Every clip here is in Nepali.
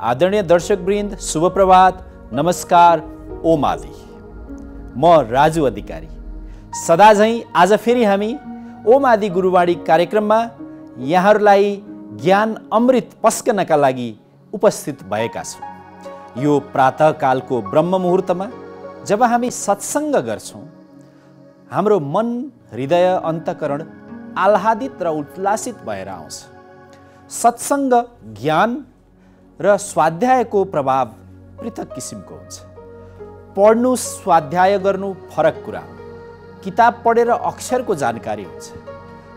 आदरणीय दर्शकवृन्द, शुभ प्रभात, नमस्कार, ओम आदि। म राजु अधिकारी। सदा झैं आज फेरि हामी ओम आदि गुरुवाणी कार्यक्रममा यहाँहरूलाई ज्ञान अमृत पस्कनका लागि उपस्थित भएका छौँ। यो प्रातःकालको ब्रह्म मुहुर्तमा जब हामी सत्सङ्ग गर्छौँ, हाम्रो मन, हृदय, अन्तःकरण आह्लादित र उल्लासित भएर आउँछ। सत्सङ्ग, ज्ञान र स्वाध्यायको प्रभाव पृथक किसिमको हुन्छ। पढ्नु, स्वाध्याय गर्नु फरक कुरा हो। किताब पढेर अक्षरको जानकारी हुन्छ,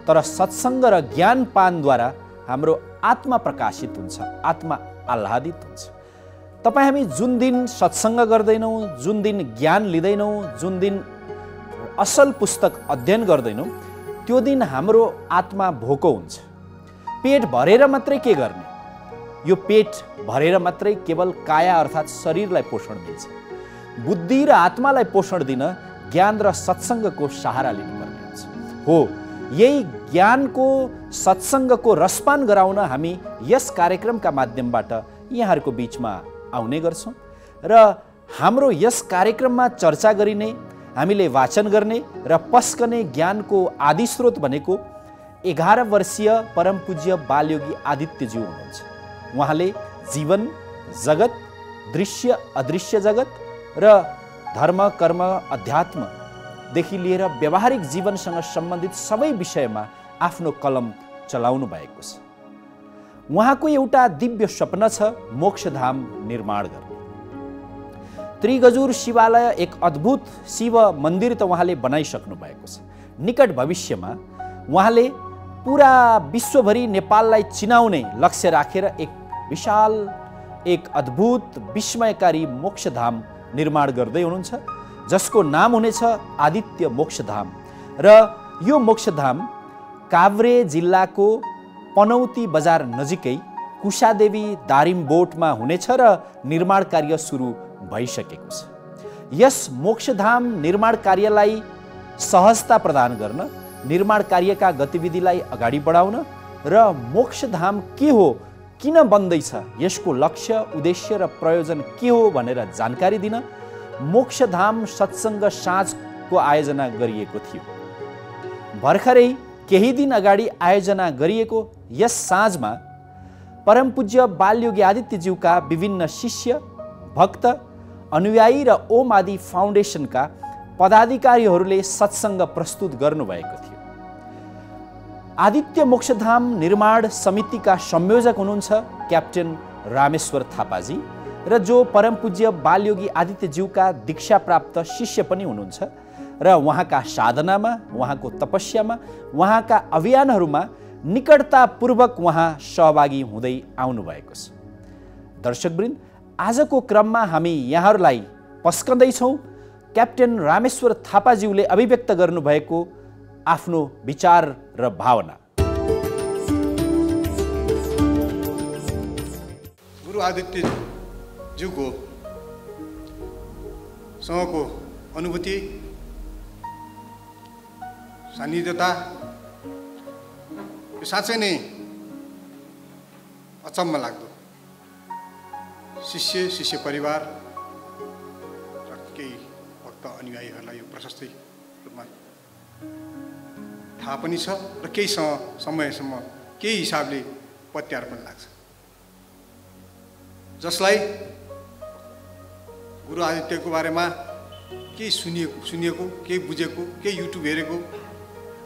तर सत्सङ्ग र ज्ञान पानद्वारा हाम्रो आत्मा प्रकाशित हुन्छ, आत्मा आह्लादित हुन्छ। तपाईँ हामी जुन दिन सत्सङ्ग गर्दैनौँ, जुन दिन ज्ञान लिँदैनौँ, जुन दिन असल पुस्तक अध्ययन गर्दैनौँ, त्यो दिन हाम्रो आत्मा भोको हुन्छ। पेट भरेर मात्रै के गर्ने? यो पेट भरेर मात्रै केवल काया अर्थात् शरीरलाई पोषण दिन्छ। बुद्धि र आत्मालाई पोषण दिन ज्ञान र सत्सङ्गको सहारा लिनुपर्ने हुन्छ। हो, यही ज्ञानको, सत्सङ्गको रसपान गराउन हामी यस कार्यक्रमका माध्यमबाट यहाँहरूको बिचमा आउने गर्छौँ र हाम्रो यस कार्यक्रममा चर्चा गरिने, हामीले वाचन गर्ने र पस्कने ज्ञानको आदि स्रोत भनेको 11 वर्षीय परम पूज्य बालयोगी आदित्यज्यू हुनुहुन्छ। उहाँले जीवन, जगत, दृश्य अदृश्य जगत र धर्म, कर्म, अध्यात्मदेखि लिएर व्यावहारिक जीवनसँग सम्बन्धित सबै विषयमा आफ्नो कलम चलाउनु भएको छ। उहाँको एउटा दिव्य स्वप्न छ, मोक्षधाम निर्माण गर्ने। त्रिगजुर शिवालय, एक अद्भुत शिव मन्दिर त उहाँले बनाइसक्नु भएको छ। निकट भविष्यमा उहाँले पुरा विश्वभरि नेपाललाई चिनाउने लक्ष्य राखेर एक विशाल, एक अद्भुत, विस्मयकारी मोक्षधाम निर्माण गर्दै हुनुहुन्छ, जसको नाम हुनेछ आदित्य मोक्षधाम। र यो मोक्षधाम काभ्रे जिल्लाको पनौती बजार नजिकै कुशादेवी दारिमबोटमा हुनेछ र निर्माण कार्य सुरु भइसकेको छ। यस मोक्षधाम निर्माण कार्यलाई सहजता प्रदान गर्न, निर्माण कार्यका गतिविधिलाई अगाडि बढाउन र मोक्षधाम के हो, किन बन्दैछ, यसको लक्ष्य, उद्देश्य र प्रयोजन के हो भनेर जानकारी दिन मोक्षधाम सत्सङ्ग साँझको आयोजना गरिएको थियो। भर्खरै केही दिन अगाडि आयोजना गरिएको यस साँझमा परम पूज्य बालयोगी आदित्यज्यूका विभिन्न शिष्य, भक्त, अनुयायी र ओम आदि फाउन्डेसनका पदाधिकारीहरूले सत्सङ्ग प्रस्तुत गर्नुभएको थियो। आदित्य मोक्षधाम निर्माण समितिका संयोजक हुनुहुन्छ क्याप्टेन रामेश्वर थापाजी, र जो परम पूज्य बालयोगी आदित्यज्यूका दीक्षा प्राप्त शिष्य पनि हुनुहुन्छ र उहाँका साधनामा, उहाँको तपस्यामा, उहाँका अभियानहरूमा निकटतापूर्वक उहाँ सहभागी हुँदै आउनुभएको छ। दर्शकवृन्द, आजको क्रममा हामी यहाँहरूलाई पस्कँदैछौँ क्याप्टेन रामेश्वर थापाज्यूले अभिव्यक्त गर्नुभएको आफ्नो विचार र भावना। गुरु आदित्यज्यूको सँगको अनुभूति, सान्निध्यता यो साँच्चै नै अचम्म लाग्दो। शिष्य परिवार र केही भक्त अनुयायीहरूलाई यो प्रशस्तै रूपमा थाहा पनि छ र केही समयसम्म केही हिसाबले पत्यार पनि लाग्छ, जसलाई गुरु आदित्यको बारेमा केही सुनिएको, केही बुझेको, केही युट्युब हेरेको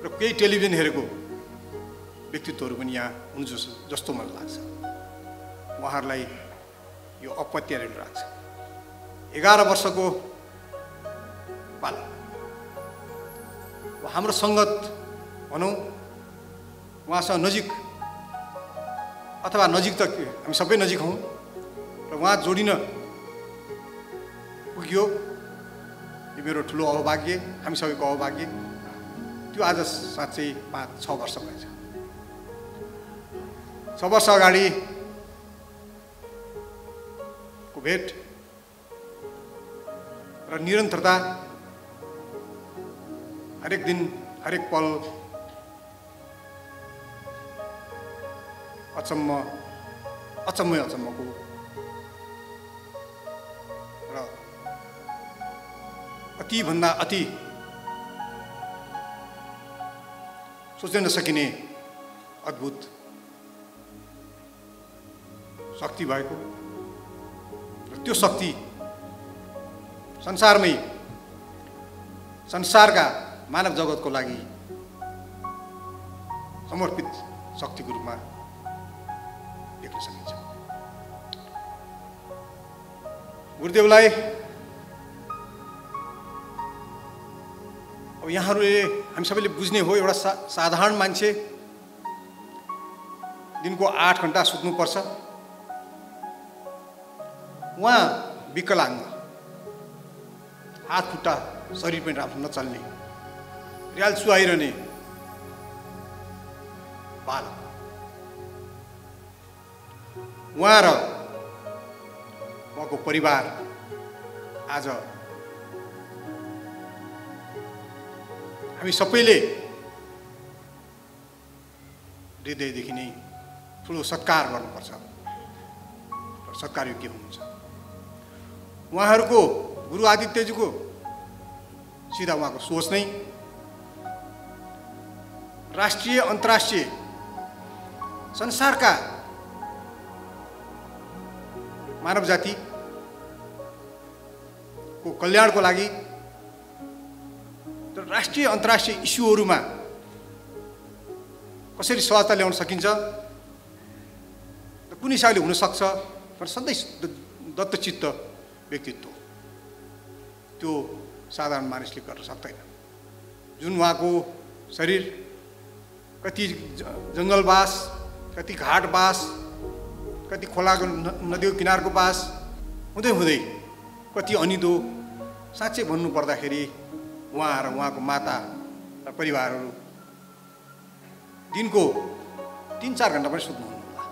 र केही टेलिभिजन हेरेको व्यक्तित्वहरू पनि यहाँ हुनु जस्तो मलाई लाग्छ। उहाँहरूलाई यो अपत्यारिलो लाग्छ। 11 वर्षको बालक, हाम्रो सङ्गत भनौँ, उहाँसँग नजिक अथवा नजिक त हामी सबै नजिक हौँ र उहाँ जोडिन पुग्यो, यो मेरो ठुलो अभाग्य, हामी सबैको अभाग्य। त्यो आज साँच्चै 5-6 वर्ष भएछ। 6 वर्ष अगाडि को भेट र निरन्तरता, हरेक दिन, हरेक पल अचम्मको अति भन्दा अति सोच्न नसकिने अद्भुत शक्ति भएको र त्यो शक्ति संसारका मानव जगतको लागि समर्पित शक्तिको रूपमा देख्न सकिन्छ। गुरुदेवलाई अब यहाँहरूले हामी सबैले बुझ्ने हो, एउटा साधारण मान्छे दिनको 8 घण्टा सुत्नुपर्छ। उहाँ विकलाङ्ग, हात खुट्टा शरीर पनि राम्रो नचल्ने, रियाल सुहाइरहने बालक, उहाँ र उहाँको परिवार आज हामी सबैले हृदयदेखि नै ठुलो सत्कार गर्नुपर्छ र सत्कार योग्य हुनुहुन्छ। उहाँहरूको गुरु आदित्यजीको सिधा उहाँको सोच नै राष्ट्रिय अन्तर्राष्ट्रिय संसारका मानव जातिको कल्याणको लागि र राष्ट्रिय अन्तर्राष्ट्रिय इस्युहरूमा कसरी सहजता ल्याउन सकिन्छ र कुन हिसाबले हुन सक्छ भनेर सधैँ दत्तचित्त व्यक्तित्व, त्यो साधारण मानिसले गर्न सक्दैन। जुन उहाँको शरीर कति जङ्गलवास, कति घाटवास, कति खोलाको नदीको किनारको पास हुँदै हुँदै कति अनिदो, साँच्चै भन्नु पर्दाखेरि उहाँ र उहाँको माता र परिवारहरू दिनको 3-4 घण्टा पनि सुत्नुहुन्नला।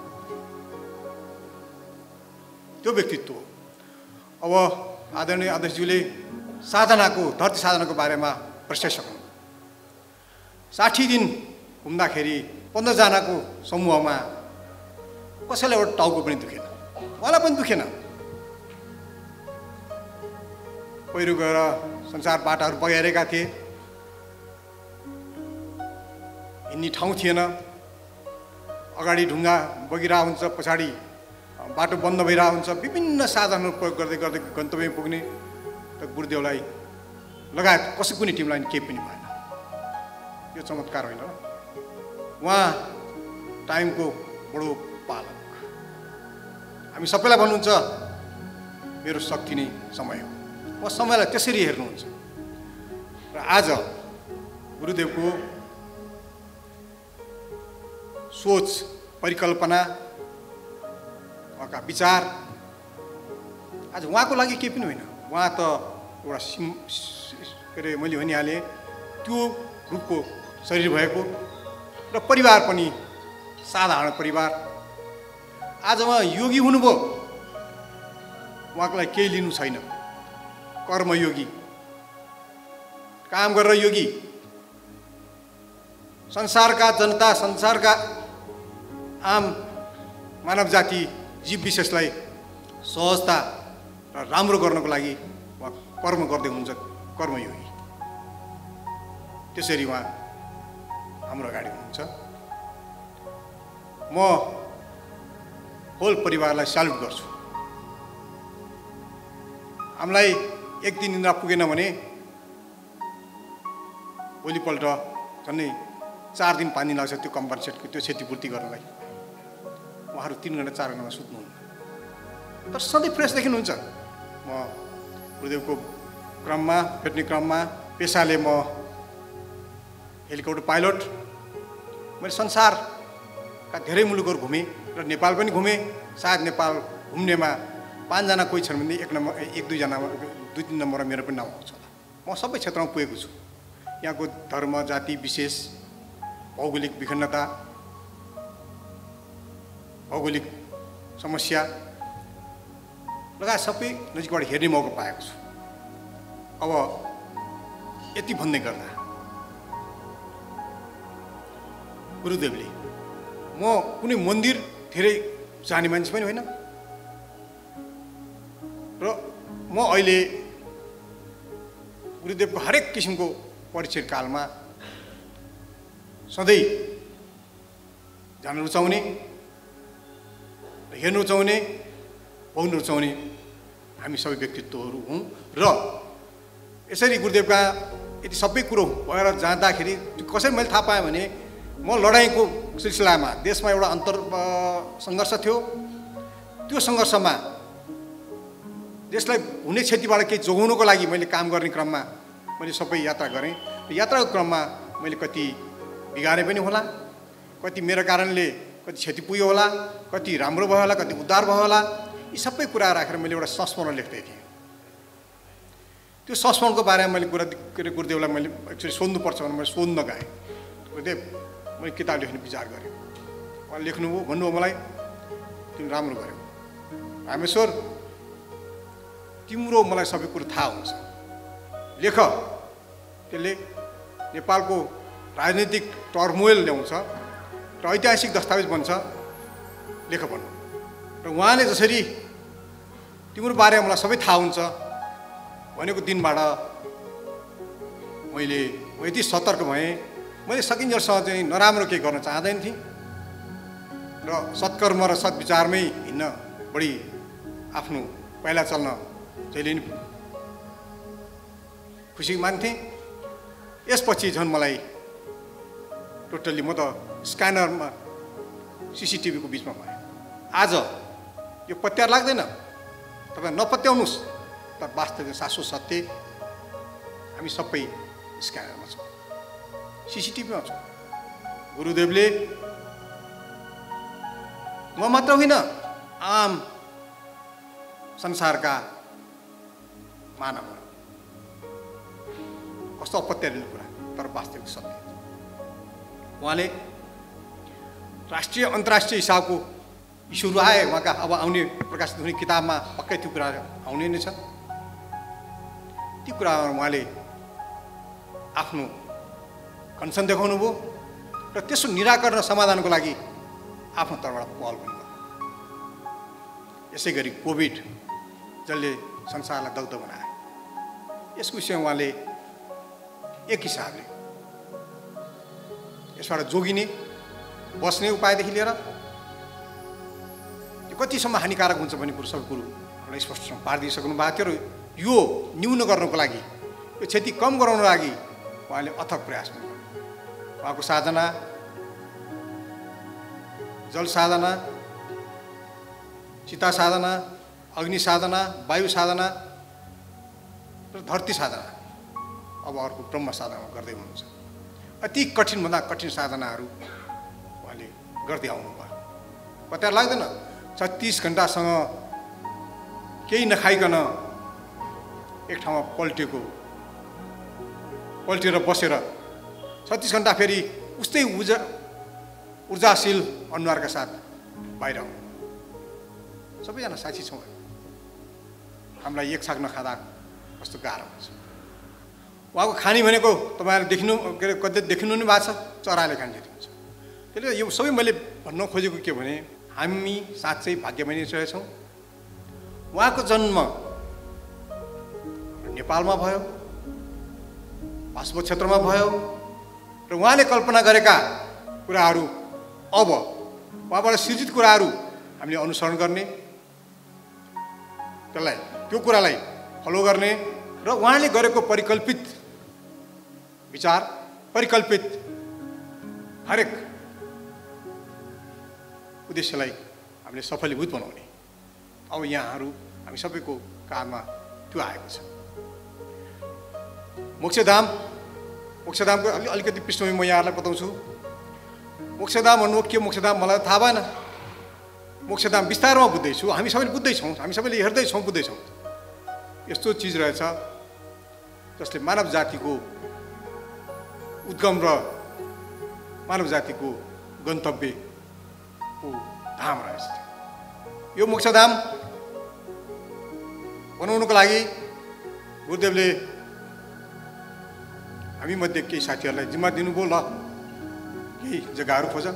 त्यो व्यक्तित्व अब आदरणीय अध्यक्षज्यूले साधनाको, धरती साधनाको बारेमा प्रश्न सक्नु। 60 दिन घुम्दाखेरि 15 जनाको समूहमा कसैलाई एउटा टाउको पनि दुखेन, मलाई पनि दुखेन। पहिरो गएर संसार बाटाहरू बगाइरहेका थिए, हिँड्ने ठाउँ थिएन, अगाडि ढुङ्गा बगिरहेको हुन्छ, पछाडि बाटो बन्द भइरहेको हुन्छ, विभिन्न साधनहरू प्रयोग गर्दै गर्दै गन्तव्य पुग्ने। त गुरुदेवलाई लगायत कसै कुनै टिमलाई केही पनि भएन। यो चमत्कार होइन र? उहाँ टाइमको बडो पालक। हामी सबैलाई भन्नुहुन्छ मेरो शक्ति नै समय हो, म समयलाई त्यसरी हेर्नुहुन्छ। र आज गुरुदेवको सोच, परिकल्पना, उहाँका विचार आज उहाँको लागि केही पनि होइन। उहाँ त एउटा के अरे मैले भनिहालेँ त्यो रूपको शरीर भएको र परिवार पनि साधारण परिवार। आज उहाँ योगी हुनुभयो, उहाँको लागि केही लिनु छैन। कर्मयोगी, काम गरेर योगी, संसारका जनता, संसारका आम मानव जाति, जीव विशेषलाई सहजता र राम्रो गर्नको लागि उहाँ कर्म गर्दै हुनुहुन्छ, कर्मयोगी। त्यसरी उहाँ हाम्रो अगाडि हुनुहुन्छ। म होल परिवारलाई स्यालुट गर्छु। हामीलाई एक दिन निद्रा पुगेन भने भोलिपल्ट झन्डै 4 दिन 5 दिन लाग्छ त्यो कम्पनसेटको, त्यो क्षतिपूर्ति गर्नलाई। उहाँहरू 3 घण्टा 4 घण्टामा सुत्नुहुन्न, तर सधैँ फ्रेस देखिनुहुन्छ। म गुरुदेवको क्रममा, भेट्ने क्रममा पेसाले म हेलिकप्टर पाइलट, मैले संसारका धेरै मुलुकहरू घुमेँ र नेपाल पनि घुमेँ। सायद नेपाल घुम्नेमा 5 जना कोही छन् भने 1-2 जनामा 2-3 नम्बरमा मेरो पनि नाम आउँछ होला। म सबै क्षेत्रमा पुगेको छु। यहाँको धर्म, जाति विशेष, भौगोलिक विखण्डता, भौगोलिक समस्या लगायत सबै नजिकबाट हेर्ने मौका पाएको छु। अब यति भन्दै गर्दा गुरुदेवले, म कुनै मन्दिर धेरै जाने मान्छे पनि होइन र म अहिले गुरुदेवको हरेक किसिमको परिचय कालमा सधैँ जान रुचाउने, हेर्न रुचाउने, पाउन रुचाउने हामी सबै व्यक्तित्वहरू हौँ। र यसरी गुरुदेवका यति सबै कुरो भएर जाँदाखेरि कसरी मैले थाहा पाएँ भने म लडाइँको सिलसिलामा देशमा एउटा सङ्घर्ष थियो। त्यो सङ्घर्षमा देशलाई हुने क्षतिबाट केही जोगाउनको लागि मैले काम गर्ने क्रममा मैले सबै यात्रा गरेँ। यात्राको क्रममा मैले कति बिगारे पनि होला, कति मेरो कारणले कति क्षति पुग्यो होला, कति राम्रो भयो होला, कति उद्धार भयो होला। यी सबै कुरा राखेर मैले एउटा संस्मरण लेख्दै थिएँ। त्यो संस्मरणको बारेमा मैले गुरुदेवलाई मैले एक्चुअली सोध्नुपर्छ भनेर मैले सोध्न गएँ। गुरुदेव मैले किताब लेख्ने विचार गरेँ। उहाँले लेख्नुभयो, भन्नुभयो मलाई तिमी राम्रो गर्यौ रामेश्वर, तिम्रो मलाई सबै कुरो थाहा हुन्छ, लेख। त्यसले नेपालको राजनीतिक टर्मोइल ल्याउँछ र ऐतिहासिक दस्तावेज बन्छ, लेख भन्नु। र उहाँले जसरी तिम्रो बारेमा मलाई सबै थाहा हुन्छ भनेको दिनबाट मैले यति सतर्क भएँ। मैले सकिन्जेलसम्म चाहिँ नराम्रो केही गर्न चाहँदैन थिएँ र सत्कर्म र सद्विचारमै हिँड्न बढी आफ्नो पहिला चल्न जहिले नि खुसी मान्थेँ। यसपछि झन् मलाई टोटल्ली म त स्क्यानरमा CCTVको बिचमा भएँ। आज यो पत्यार लाग्दैन, तपाईँ नपत्याउनुहोस्, तर वास्तविक शाश्वत सत्य हामी सबै स्क्यानरमा छौँ, CCTVमा छौँ। गुरुदेवले म मात्र होइन, आम संसारका मानवहरू कस्तो अपत्यारिलो कुरा, तर वास्तविक सत्य। उहाँले राष्ट्रिय अन्तर्राष्ट्रिय हिसाबको इस्युहरू आए, उहाँका अब आउने प्रकाशित हुने किताबमा पक्कै त्यो कुरा आउने नै छ। ती कुरामा उहाँले आफ्नो कन्सर्न देखाउनु भयो र त्यसको निराकरण समाधानको लागि आफ्नो तर्फबाट पहल पनि गर्नु। यसै गरी कोभिड जसले संसारलाई दग्ध बनायो, यसको विषयमा उहाँले एक हिसाबले यसबाट जोगिने बस्ने उपायदेखि लिएर यो कतिसम्म हानिकारक हुन्छ भन्ने कुरो सबै कुरो हामीलाई स्पष्टसँग पारिदिइसक्नु भएको थियो। र यो न्यून गर्नको लागि, यो क्षति कम गराउनको लागि उहाँले अथक प्रयास पनि गर्नु। उहाँको साधना, जल साधना, चिता साधना, अग्नि साधना, वायु साधना र धरती साधना, अब अर्को ब्रह्म साधना गर्दै हुनुहुन्छ। अति कठिनभन्दा कठिन साधनाहरू उहाँले गर्दै आउनुभयो। पत्ता लाग्दैन, 36 घन्टासँग केही नखाइकन एक ठाउँमा पल्टेर बसेर 36 घन्टा फेरि उस्तै ऊर्जाशील अनुहारका साथ बाहिर आउनु। सबैजना साक्षी छौँ। हामीलाई एक साग नखाँदा कस्तो गाह्रो हुन्छ। उहाँको खानी भनेको तपाईँहरूले कतै देखिनु नै भएको छ, चराले खाने जति हुन्छ। त्यसले यो सबै मैले भन्न खोजेको के भने हामी साँच्चै भाग्यमानी रहेछौँ। उहाँको जन्म नेपालमा भयो, पार्श्व क्षेत्रमा भयो र उहाँले कल्पना गरेका कुराहरू अब उहाँबाट सृजित कुराहरू हामीले अनुसरण गर्ने, त्यो कुरालाई फलो गर्ने र उहाँले गरेको परिकल्पित विचार, परिकल्पित हरेक उद्देश्यलाई हामीले सफलीभूत बनाउने। अब यहाँहरू हामी सबैको काममा त्यो आएको छ। मोक्षधामको अलिकति पृष्ठभूमि म यहाँहरूलाई बताउँछु। मोक्षधाम भन्नु के मोक्षधाम मलाई थाहा भएन। मोक्षधाम विस्तारमा बुझ्दैछु, हामी सबैले बुझ्दैछौँ, हामी सबैले हेर्दैछौँ, बुझ्दैछौँ। यस्तो चिज रहेछ जसले मानव जातिको उद्गम र मानव जातिको गन्तव्यको धाम रहेछ। यो मोक्षधाम बनाउनुको लागि गुरुदेवले हामी मध्ये केही साथीहरूलाई जिम्मा दिनुभयो, ल केही जग्गाहरू खोज।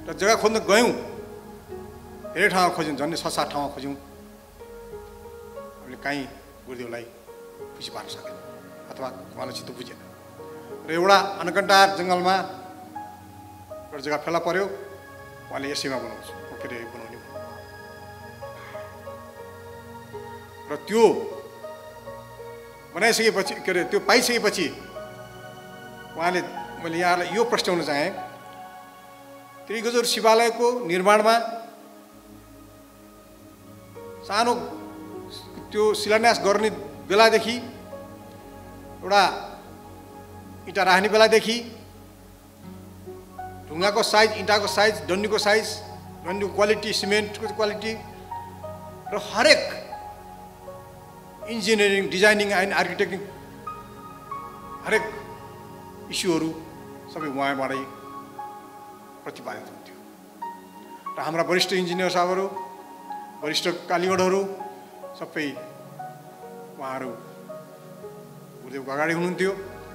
र जग्गा खोज्न गयौँ, धेरै ठाउँमा खोज्यौँ, झन्डै 6-7 ठाउँमा खोज्यौँ। हामीले काहीँ गुरुदेवलाई खुसी पार्न सकेन। अथवा उहाँलाई चित्त बुझेन र एउटा अनकन्टार जङ्गलमा एउटा जग्गा फेला पर्यो, उहाँले यसैमा बनाउँछु के अरे बनाउने र त्यो बनाइसकेपछि के अरे त्यो पाइसकेपछि उहाँले मैले यहाँलाई यो प्रश्न चाहेँ, त्रिगजुर शिवालयको निर्माणमा सानो त्यो शिलान्यास गर्ने बेलादेखि एउटा इँटा राख्ने बेलादेखि ढुङ्गाको size, इँटाको size, डन्डीको size, डन्डीको quality, सिमेन्टको quality र हरेक इन्जिनियरिङ, डिजाइनिङ एन्ड आर्किटेक्टिङ हरेक इस्युहरू सबै उहाँबाटै प्रतिपादित हुन्थ्यो र हाम्रा वरिष्ठ इन्जिनियर साहबहरू, वरिष्ठ कालीगढहरू सबै उहाँहरू गुरुदेवको अगाडि हुनुहुन्थ्यो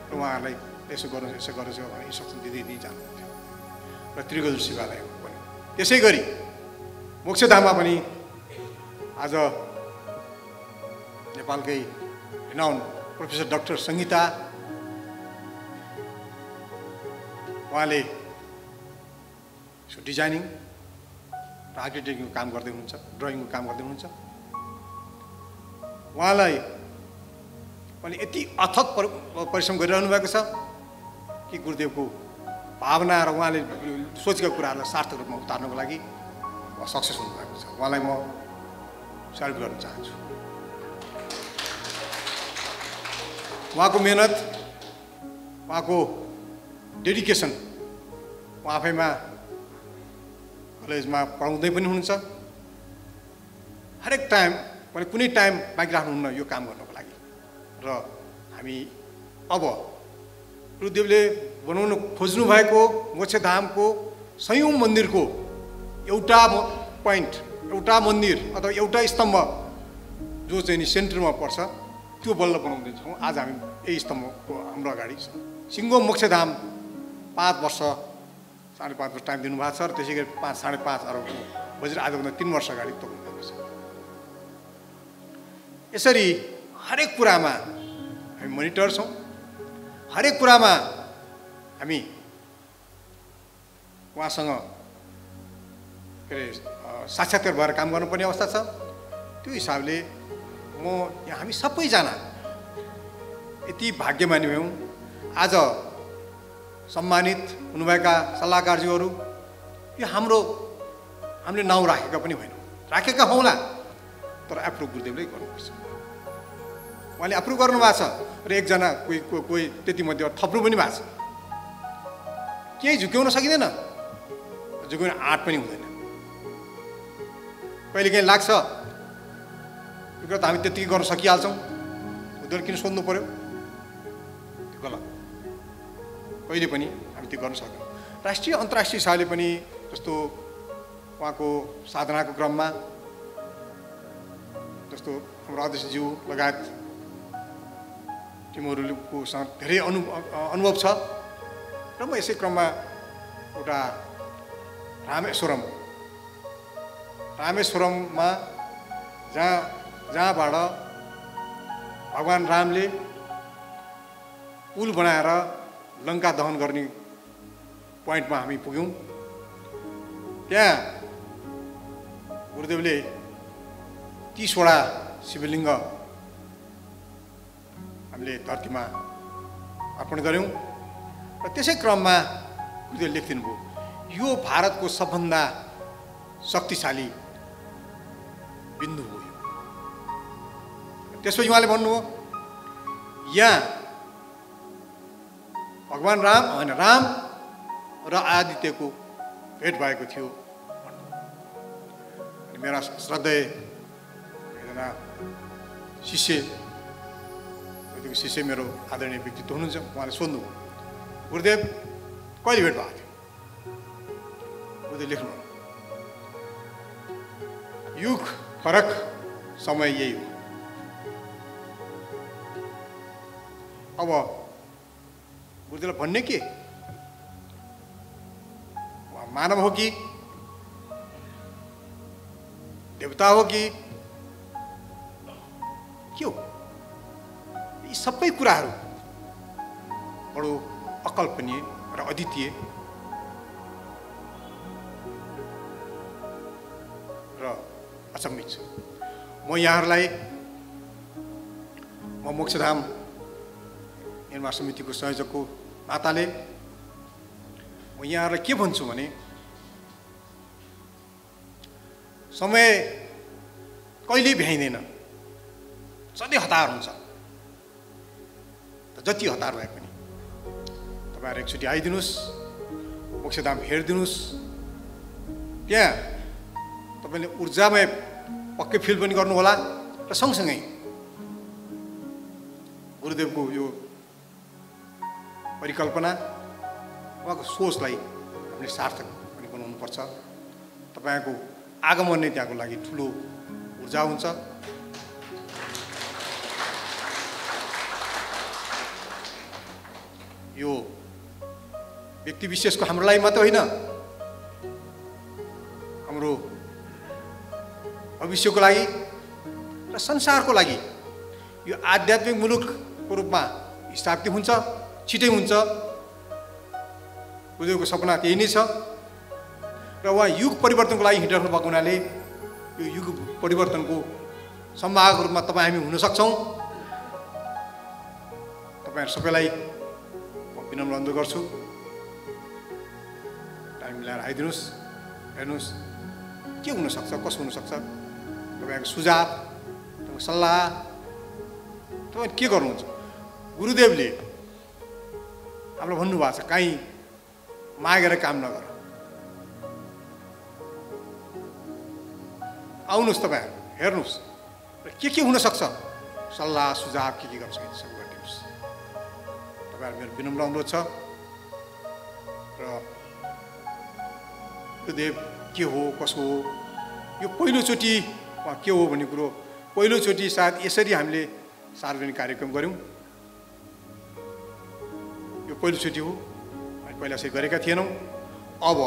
र उहाँहरूलाई यसो गर्नु यसो गर्नुहोस् भनेर इन्स्ट्रक्सन दिँदै जानुहुन्थ्यो र त्रिगजुर शिवालय पनि त्यसै गरी मोक्षधाममा पनि आज नेपालकै रिनाउन्ड प्रोफेसर डाक्टर सङ्गीता उहाँले डिजाइनिङ र आर्किटेक्टको काम गर्दै हुनुहुन्छ, ड्रइङको काम गर्दै हुनुहुन्छ। उहाँलाई पनि यति अथक परिश्रम गरिरहनु भएको छ कि गुरुदेवको भावना र उहाँले सोचेका कुराहरूलाई सार्थक रूपमा उतार्नको लागि उहाँ सक्सेस हुनुभएको छ। उहाँलाई म स्यालुट गर्न चाहन्छु। उहाँको मेहनत, उहाँको डेडिकेसन, उहाँ आफैमा कलेजमा पढाउँदै पनि हुनुहुन्छ, हरेक टाइम भने कुनै टाइम बाँकी राख्नुहुन्न यो काम गर्नको लागि। र हामी अब गुरुदेवले बनाउनु खोज्नु भएको मोक्षधामको सयौं मन्दिरको एउटा पोइन्ट, एउटा मन्दिर अथवा एउटा स्तम्भ जो चाहिँ नि सेन्टरमा पर्छ त्यो बल्ल बनाउँदैछौँ। आज हामी यही स्तम्भको हाम्रो अगाडि छ। सिङ्गो मोक्षधाम 5 वर्ष 5.5 वर्ष टाइम दिनुभएको छ र त्यसै गरी 5-5.5 अरबको बजेट आजभन्दा 3 वर्ष अगाडि तोक्नु भएको छ। यसरी हरेक कुरामा हामी मोनिटर छौँ, हरेक कुरामा हामी उहाँसँग के अरे साक्षात्कार भएर काम गर्नुपर्ने अवस्था छ। त्यो हिसाबले म यहाँ हामी सबैजना यति भाग्यमानी भयौँ। आज सम्मानित हुनुभएका सल्लाहकारज्यूहरू यो हामीले नाउँ राखेका पनि होइनौँ, राखेका हौला तर एप्रुभ गुरुदेवले गर्नुपर्छ। उहाँले एप्रुभ गर्नुभएको छ र एकजना कोही त्यति मध्ये थप्नु पनि भएको छ। केही झुक्याउन सकिँदैन, झुक्याउने आँट पनि हुँदैन। कहिले काहीँ लाग्छ यो कुरा त हामी त्यतिकै गर्न सकिहाल्छौँ, उनीहरू किन सोध्नु पर्यो, त्यो गलत। कहिले पनि हामी त्यो गर्न सक्दैनौँ। राष्ट्रिय अन्तर्राष्ट्रिय हिसाबले पनि जस्तो उहाँको साधनाको क्रममा जस्तो हाम्रो अध्यक्षज्यू लगायत टिमहरूसँग धेरै अनुभव छ र म यसै क्रममा एउटा रामेश्वरममा जहाँबाट भगवान् रामले पुल बनाएर लङ्का दहन गर्ने पोइन्टमा हामी पुग्यौँ। त्यहाँ गुरुदेवले 30 वटा शिवलिङ्ग हामीले धरतीमा अर्पण गऱ्यौँ र त्यसै क्रममा गुरुदेवले लेखिदिनु भयो यो भारतको सबभन्दा शक्तिशाली बिन्दु हो। त्यसपछि उहाँले भन्नुभयो यहाँ भगवान् राम र आदित्यको भेट भएको थियो। मेरा श्रद्धेय एकजना शिष्य मेरो आदरणीय व्यक्तित्व हुनुहुन्छ, उहाँले सोध्नुभयो गुरुदेव कहिले भेट भएको थियो? गुरुदेव लेख्नु युग फरक समय यही हो। अब गुरुदेवलाई भन्ने के मानव हो कि देवता हो कि के हो, यी सबै कुराहरू बडो अकल्पनीय र अद्वितीय र अचम्मित छु। म यहाँहरूलाई मोक्षधाम निर्माण समितिको संयोजकको नाताले म यहाँहरूलाई के भन्छु भने समय कहिल्यै भ्याइँदैन, सधैँ हतार हुन्छ। जति हतार भए पनि तपाईँहरू एकचोटि आइदिनुहोस्, मोक्षधाम हेरिदिनुहोस्। त्यहाँ तपाईँले ऊर्जामय पक्कै फिल पनि गर्नुहोला र सँगसँगै गुरुदेवको यो परिकल्पना, उहाँको सोचलाई हामीले सार्थक पनि बनाउनुपर्छ। तपाईँको आगमन नै त्यहाँको लागि ठुलो ऊर्जा हुन्छ। यो व्यक्ति विशेषको हाम्रो लागि मात्र होइन, हाम्रो भविष्यको लागि र संसारको लागि यो आध्यात्मिक मुलुकको रूपमा स्थापित हुन्छ, छिटै हुन्छ। गुरुदेवको सपना त्यही नै छ र उहाँ युग परिवर्तनको लागि हिँडिराख्नु भएको हुनाले यो युग परिवर्तनको सम्भागको रूपमा तपाईँ हामी हुन सक्छौँ। तपाईँहरू सबैलाई विनम्र अनुरोध गर्छु, टाइम मिलाएर आइदिनुहोस्, हेर्नुहोस् के हुनसक्छ, कसो हुनसक्छ। तपाईँको सुझाव, तपाईँको सल्लाह, तपाईँ के गर्नुहुन्छ। गुरुदेवले हामीलाई भन्नुभएको छ काहीँ मागेर काम नगर, आउनुहोस् तपाईँहरू हेर्नुहोस् र के हुनसक्छ सल्लाह सुझाव के गर्न सकिन्छ सब गरिदिनुहोस्। तपाईँहरू मेरो विनम्र अनुरोध छ। र गुरुदेव के हो कसो हो, यो पहिलोचोटि के हो भन्ने कुरो पहिलोचोटि सायद यसरी हामीले सार्वजनिक कार्यक्रम गऱ्यौँ। यो पहिलोचोटि हो, हामी पहिला यसरी गरेका थिएनौँ। अब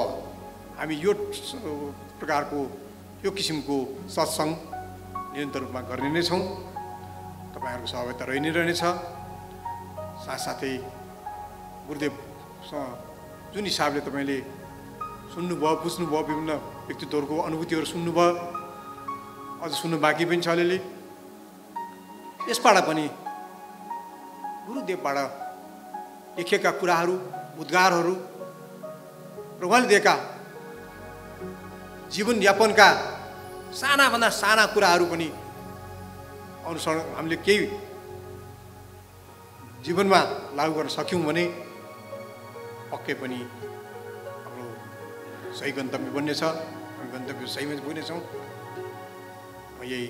हामी यो प्रकारको यो किसिमको सत्सङ्ग निरन्तर रूपमा गर्ने नै छौँ। तपाईँहरूको सहभागिता रहि नै रहनेछ। साथसाथै गुरुदेवसँग जुन हिसाबले तपाईँले सुन्नुभयो, बुझ्नुभयो, विभिन्न व्यक्तित्वहरूको अनुभूतिहरू सुन्नुभयो, अझ सुन्नु बाँकी पनि छ अलिअलि। यसबाट पनि गुरुदेवबाट लेखिएका कुराहरू, उद्गारहरू र उहाँले दिएका जीवनयापनका सानाभन्दा साना कुराहरू पनि अनुसरण हामीले केही जीवनमा लागू गर्न सक्यौँ भने पक्कै पनि हाम्रो सही गन्तव्य बन्नेछ। हामी गन्तव्य सहीमा पुग्नेछौँ। म यही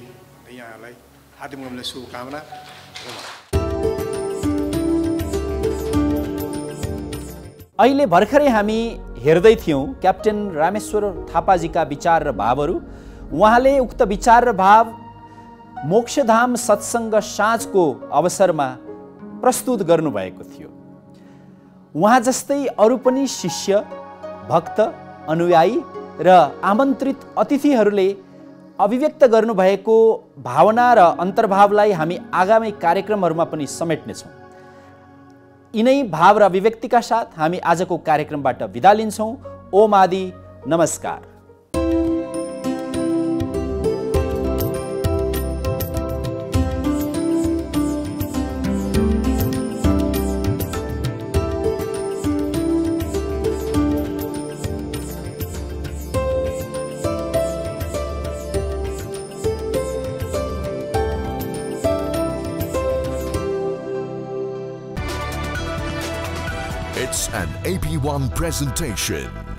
यहाँहरूलाई हार्दिक मलाई शुभकामना। अहिले भर्खरै हामी हेर्दै थियौँ क्याप्टेन रामेश्वर थापाजीका विचार र भावहरू। उहाँले उक्त विचार र भाव मोक्षधाम सत्सङ्ग साँझको अवसरमा प्रस्तुत गर्नुभएको थियो। उहाँ जस्तै अरू पनि शिष्य, भक्त, अनुयायी र आमन्त्रित अतिथिहरूले अभिव्यक्त गर्नुभएको भावना र अन्तर्भावलाई हामी आगामी कार्यक्रमहरूमा पनि समेट्नेछौँ। यिनै भाव र अभिव्यक्तिका साथ हामी आजको कार्यक्रमबाट बिदा लिन्छौँ। ओम आदि, नमस्कार। It's an AP1 presentation.